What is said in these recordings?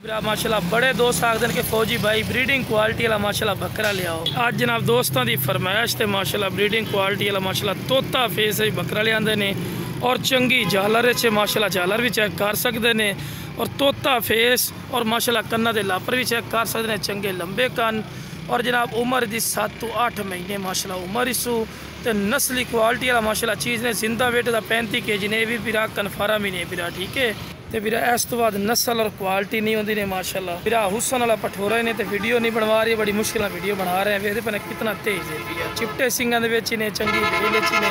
माशाल्लाह बड़े दोस्त आखते हैं कि फौजी भाई ब्रीडिंग क्वालिटी वाला माशाल्लाह बकरा ले आओ। आज जनाब दोस्तों की फरमाइश से माशाल्लाह ब्रीडिंग क्वालिटी वाला माशाल्लाह तोता फेस बकरा ले आते हैं और चंगी झालर माशाल्लाह झालर भी चेक कर सकते हैं और तोता फेस और माशाल्लाह कन्ना के लापर भी चेक कर सकते हैं, चंगे लंबे कन और जनाब उम्र की 7 तो 8 महीने माशाल्लाह उम्र इसू तो नस्ली क्वालिटी वाला माशाल्लाह चीज़ ने जिंदा वेट का 35 kg ने भी बिरा कन्फारा भी नहीं बिरा ठीक है। तो बिरा इस तो बाद नस्ल और क्वालिटी नहीं होती ने माशाल्लाह बिरा हुसन वाला पठोरा ने तो वीडियो नहीं बनवा रही, बड़ी मुश्किल वीडियो बना रहे हैं। वेखते कितना तेज है चिपटे सिंगा ने चंगी बेल ने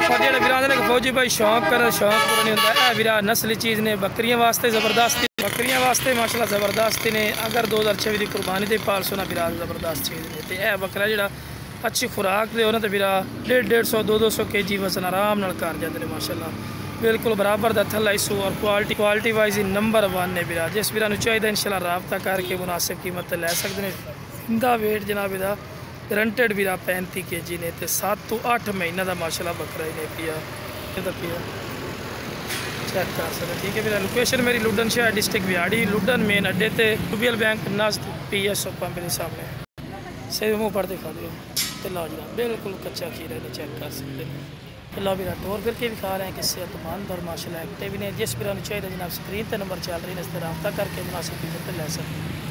और जो बिरा ने फौजी भाई शौक कर शौक पूरा नहीं होता। बिरा नस्ली चीज़ ने बकरियां वास्ते ज़बरदस्त बकरियां वास्ते माशाल्लाह ज़बरदस्त ने अगर 2026 की कुर्बानी से पाल सोना बिरा ज़बरदस्त चीज़ ने तो यह बकरा जो अच्छी खुराक दे तो बिरा 150-200 kg वजन आराम नाल कर जाते हैं माशाल्लाह बिल्कुल बराबर का थला इसू और क्वालिटी वाइज ही नंबर 1 ने बिरा। जिस बिरा चाहिए इंशाल्लाह रबता करके मुनासिब कीमत लै सकते हैं। जिंदा वेट जनाब इहदा ग्रंटेड बिरा 35 kg ने तो 7 तो 8 महीने का माशाल्लाह बकरा ही ने पिया चेक कर सकते ठीक है। मेरा लोकेशन मेरी लुडन शहर डिस्ट्रिक्ट बिहाड़ी लुडन मेन अड्डे ते यूबीएल बैंक नज़द PSO पंप मेरे सामने सही मुँह पर दिखा दियो तो लो जनाब बिल्कुल कच्चा खीरा ने चेक कर सकते हैं। तो लो बिरा टोर करके भी खा रहे हैं कि सेहतमंद और माशाल्लाह एक्टिव ने। जिस बिरा चाहिए जनाब स्क्रीन पर नंबर चल रही है इस पर रब्ता करके मुनासिब कीमत ले सकते हैं।